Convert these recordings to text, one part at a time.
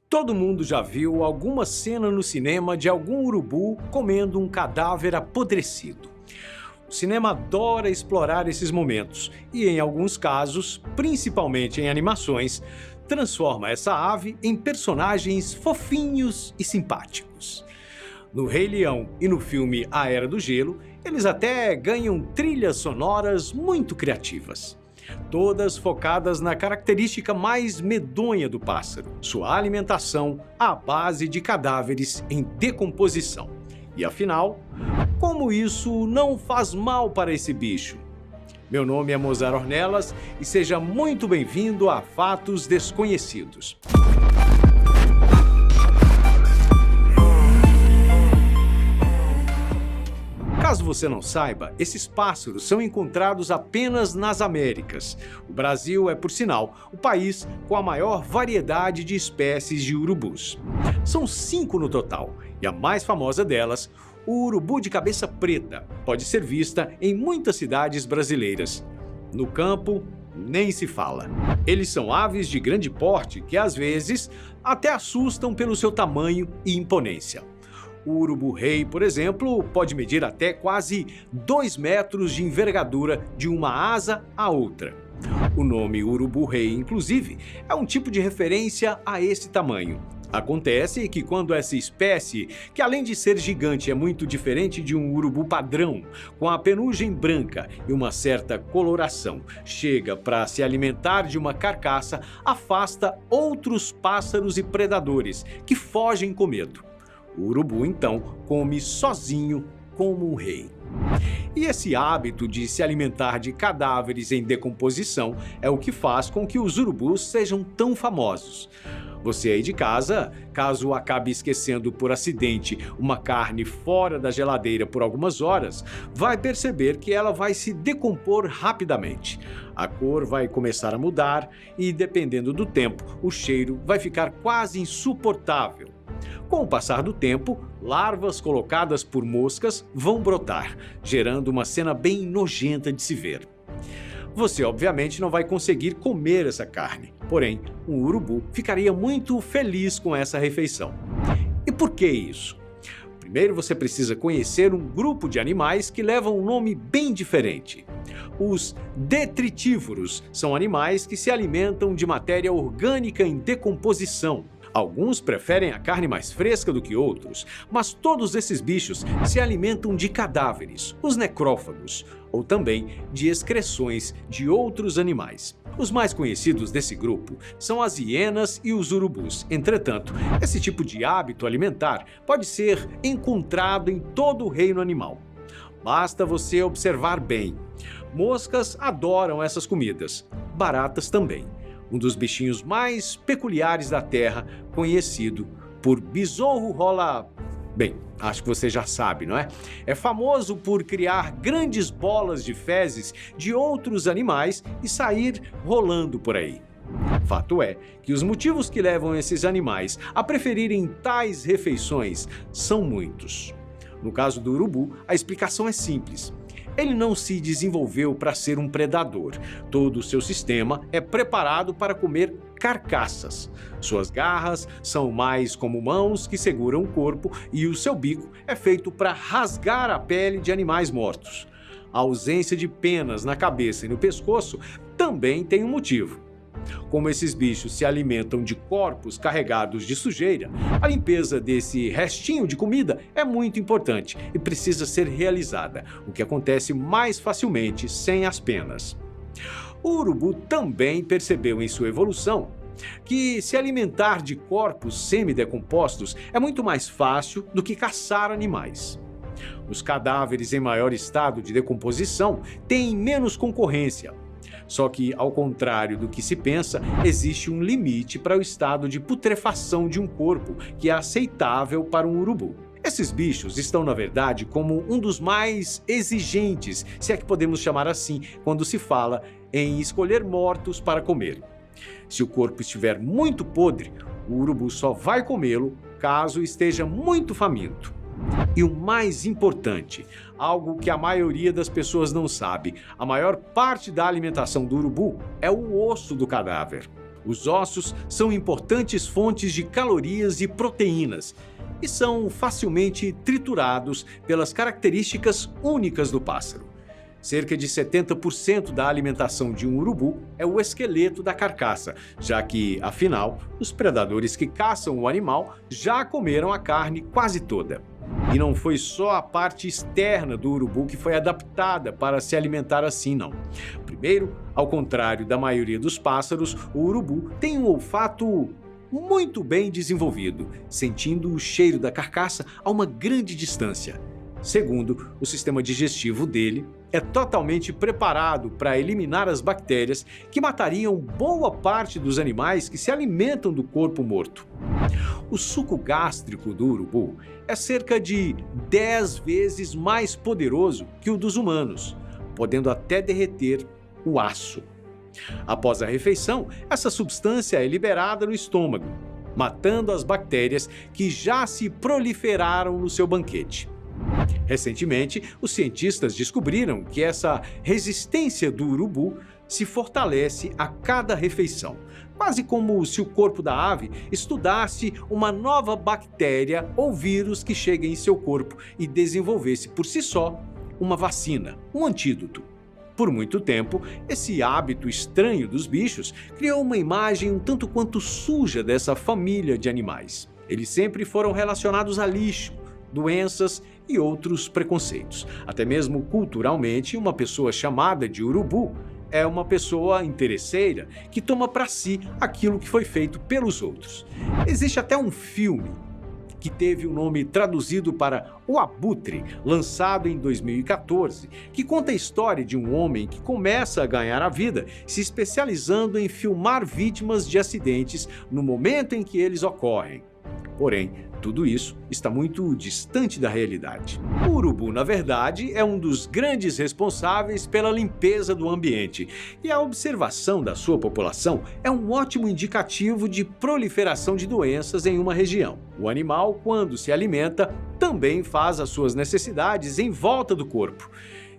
Todo mundo já viu alguma cena no cinema de algum urubu comendo um cadáver apodrecido. O cinema adora explorar esses momentos e, em alguns casos, principalmente em animações, transforma essa ave em personagens fofinhos e simpáticos. No Rei Leão e no filme A Era do Gelo, eles até ganham trilhas sonoras muito criativas. Todas focadas na característica mais medonha do pássaro, sua alimentação à base de cadáveres em decomposição. E afinal, como isso não faz mal para esse bicho? Meu nome é Mozart Ornelas e seja muito bem-vindo a Fatos Desconhecidos. Caso você não saiba, esses pássaros são encontrados apenas nas Américas. O Brasil é, por sinal, o país com a maior variedade de espécies de urubus. São 5 no total, e a mais famosa delas, o urubu de cabeça preta, pode ser vista em muitas cidades brasileiras. No campo, nem se fala. Eles são aves de grande porte que, às vezes, até assustam pelo seu tamanho e imponência. O urubu-rei, por exemplo, pode medir até quase 2 metros de envergadura de uma asa à outra. O nome urubu-rei, inclusive, é um tipo de referência a esse tamanho. Acontece que quando essa espécie, que além de ser gigante é muito diferente de um urubu padrão, com a penugem branca e uma certa coloração, chega para se alimentar de uma carcaça, afasta outros pássaros e predadores que fogem com medo. O urubu, então, come sozinho como um rei. E esse hábito de se alimentar de cadáveres em decomposição é o que faz com que os urubus sejam tão famosos. Você aí de casa, caso acabe esquecendo por acidente uma carne fora da geladeira por algumas horas, vai perceber que ela vai se decompor rapidamente. A cor vai começar a mudar e, dependendo do tempo, o cheiro vai ficar quase insuportável. Com o passar do tempo, larvas colocadas por moscas vão brotar, gerando uma cena bem nojenta de se ver. Você obviamente não vai conseguir comer essa carne, porém, um urubu ficaria muito feliz com essa refeição. E por que isso? Primeiro você precisa conhecer um grupo de animais que levam um nome bem diferente. Os detritívoros são animais que se alimentam de matéria orgânica em decomposição. Alguns preferem a carne mais fresca do que outros, mas todos esses bichos se alimentam de cadáveres, os necrófagos, ou também de excreções de outros animais. Os mais conhecidos desse grupo são as hienas e os urubus. Entretanto, esse tipo de hábito alimentar pode ser encontrado em todo o reino animal. Basta você observar bem. Moscas adoram essas comidas, baratas também. Um dos bichinhos mais peculiares da Terra, conhecido por besouro rola... Bem, acho que você já sabe, não é? É famoso por criar grandes bolas de fezes de outros animais e sair rolando por aí. Fato é que os motivos que levam esses animais a preferirem tais refeições são muitos. No caso do urubu, a explicação é simples. Ele não se desenvolveu para ser um predador. Todo o seu sistema é preparado para comer carcaças. Suas garras são mais como mãos que seguram o corpo e o seu bico é feito para rasgar a pele de animais mortos. A ausência de penas na cabeça e no pescoço também tem um motivo. Como esses bichos se alimentam de corpos carregados de sujeira, a limpeza desse restinho de comida é muito importante e precisa ser realizada, o que acontece mais facilmente sem as penas. O urubu também percebeu em sua evolução que se alimentar de corpos semidecompostos é muito mais fácil do que caçar animais. Os cadáveres em maior estado de decomposição têm menos concorrência. Só que, ao contrário do que se pensa, existe um limite para o estado de putrefação de um corpo que é aceitável para um urubu. Esses bichos estão, na verdade, como um dos mais exigentes, se é que podemos chamar assim, quando se fala em escolher mortos para comer. Se o corpo estiver muito podre, o urubu só vai comê-lo caso esteja muito faminto. E o mais importante, algo que a maioria das pessoas não sabe, a maior parte da alimentação do urubu é o osso do cadáver. Os ossos são importantes fontes de calorias e proteínas e são facilmente triturados pelas características únicas do pássaro. Cerca de 70% da alimentação de um urubu é o esqueleto da carcaça, já que, afinal, os predadores que caçam o animal já comeram a carne quase toda. E não foi só a parte externa do urubu que foi adaptada para se alimentar assim, não. Primeiro, ao contrário da maioria dos pássaros, o urubu tem um olfato muito bem desenvolvido, sentindo o cheiro da carcaça a uma grande distância. Segundo, o sistema digestivo dele é totalmente preparado para eliminar as bactérias que matariam boa parte dos animais que se alimentam do corpo morto. O suco gástrico do urubu é cerca de 10 vezes mais poderoso que o dos humanos, podendo até derreter o aço. Após a refeição, essa substância é liberada no estômago, matando as bactérias que já se proliferaram no seu banquete. Recentemente, os cientistas descobriram que essa resistência do urubu se fortalece a cada refeição, quase como se o corpo da ave estudasse uma nova bactéria ou vírus que chega em seu corpo e desenvolvesse por si só uma vacina, um antídoto. Por muito tempo, esse hábito estranho dos bichos criou uma imagem um tanto quanto suja dessa família de animais. Eles sempre foram relacionados a lixo, doenças e outros preconceitos. Até mesmo culturalmente, uma pessoa chamada de urubu é uma pessoa interesseira que toma para si aquilo que foi feito pelos outros. Existe até um filme que teve o nome traduzido para O Abutre, lançado em 2014, que conta a história de um homem que começa a ganhar a vida se especializando em filmar vítimas de acidentes no momento em que eles ocorrem. Porém, tudo isso está muito distante da realidade. O urubu, na verdade, é um dos grandes responsáveis pela limpeza do ambiente, e a observação da sua população é um ótimo indicativo de proliferação de doenças em uma região. O animal, quando se alimenta, também faz as suas necessidades em volta do corpo.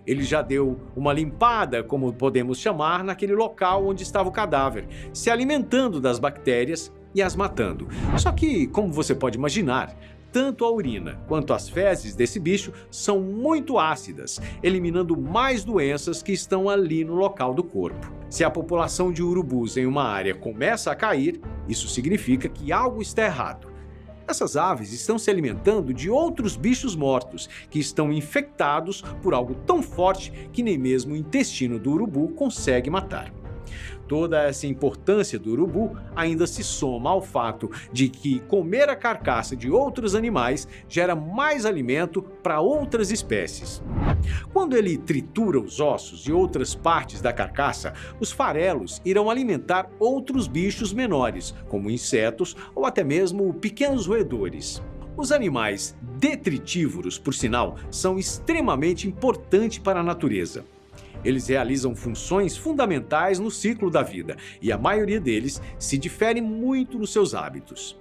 Ele já deu uma limpada, como podemos chamar, naquele local onde estava o cadáver, se alimentando das bactérias e as matando. Só que, como você pode imaginar, tanto a urina quanto as fezes desse bicho são muito ácidas, eliminando mais doenças que estão ali no local do corpo. Se a população de urubus em uma área começa a cair, isso significa que algo está errado. Essas aves estão se alimentando de outros bichos mortos, que estão infectados por algo tão forte que nem mesmo o intestino do urubu consegue matar. Toda essa importância do urubu ainda se soma ao fato de que comer a carcaça de outros animais gera mais alimento para outras espécies. Quando ele tritura os ossos e outras partes da carcaça, os farelos irão alimentar outros bichos menores, como insetos ou até mesmo pequenos roedores. Os animais detritívoros, por sinal, são extremamente importantes para a natureza. Eles realizam funções fundamentais no ciclo da vida e a maioria deles se difere muito nos seus hábitos.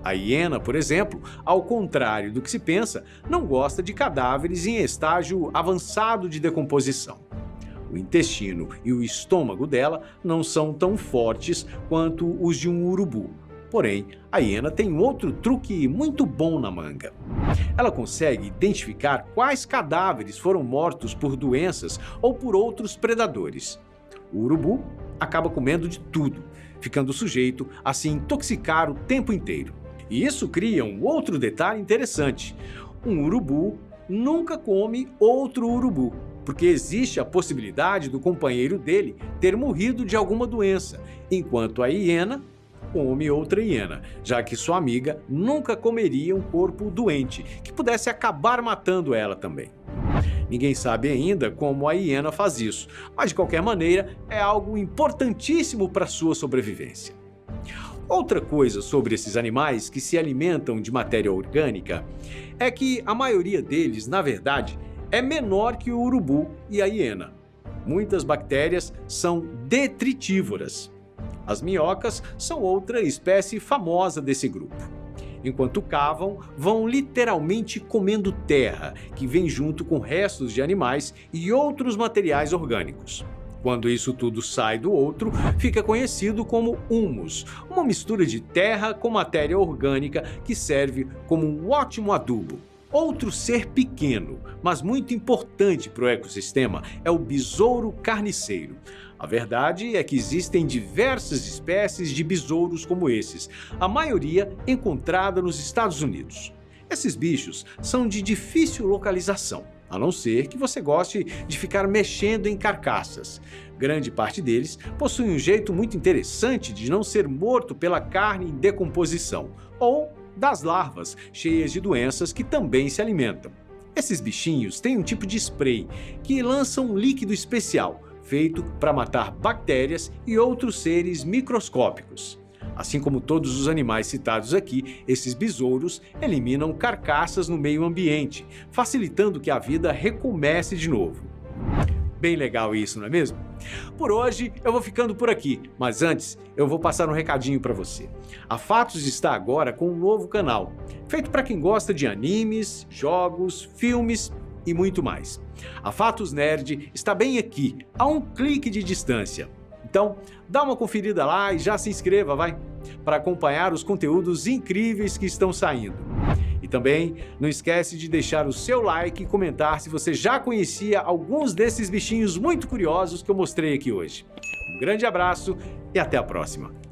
A hiena, por exemplo, ao contrário do que se pensa, não gosta de cadáveres em estágio avançado de decomposição. O intestino e o estômago dela não são tão fortes quanto os de um urubu. Porém, a hiena tem outro truque muito bom na manga. Ela consegue identificar quais cadáveres foram mortos por doenças ou por outros predadores. O urubu acaba comendo de tudo, ficando sujeito a se intoxicar o tempo inteiro. E isso cria um outro detalhe interessante. Um urubu nunca come outro urubu, porque existe a possibilidade do companheiro dele ter morrido de alguma doença, enquanto a hiena come outra hiena, já que sua amiga nunca comeria um corpo doente, que pudesse acabar matando ela também. Ninguém sabe ainda como a hiena faz isso, mas de qualquer maneira é algo importantíssimo para sua sobrevivência. Outra coisa sobre esses animais que se alimentam de matéria orgânica é que a maioria deles, na verdade, é menor que o urubu e a hiena. Muitas bactérias são detritívoras. As minhocas são outra espécie famosa desse grupo. Enquanto cavam, vão literalmente comendo terra, que vem junto com restos de animais e outros materiais orgânicos. Quando isso tudo sai do outro, fica conhecido como humus, uma mistura de terra com matéria orgânica que serve como um ótimo adubo. Outro ser pequeno, mas muito importante para o ecossistema, é o besouro carniceiro. A verdade é que existem diversas espécies de besouros como esses, a maioria encontrada nos Estados Unidos. Esses bichos são de difícil localização, a não ser que você goste de ficar mexendo em carcaças. Grande parte deles possui um jeito muito interessante de não ser morto pela carne em decomposição, ou das larvas, cheias de doenças que também se alimentam. Esses bichinhos têm um tipo de spray que lança um líquido especial, feito para matar bactérias e outros seres microscópicos. Assim como todos os animais citados aqui, esses besouros eliminam carcaças no meio ambiente, facilitando que a vida recomece de novo. Bem legal isso, não é mesmo? Por hoje eu vou ficando por aqui, mas antes eu vou passar um recadinho para você. A Fatos está agora com um novo canal, feito para quem gosta de animes, jogos, filmes e muito mais. A Fatos Nerd está bem aqui, a um clique de distância. Então, dá uma conferida lá e já se inscreva, vai, para acompanhar os conteúdos incríveis que estão saindo. E também não esquece de deixar o seu like e comentar se você já conhecia alguns desses bichinhos muito curiosos que eu mostrei aqui hoje. Um grande abraço e até a próxima!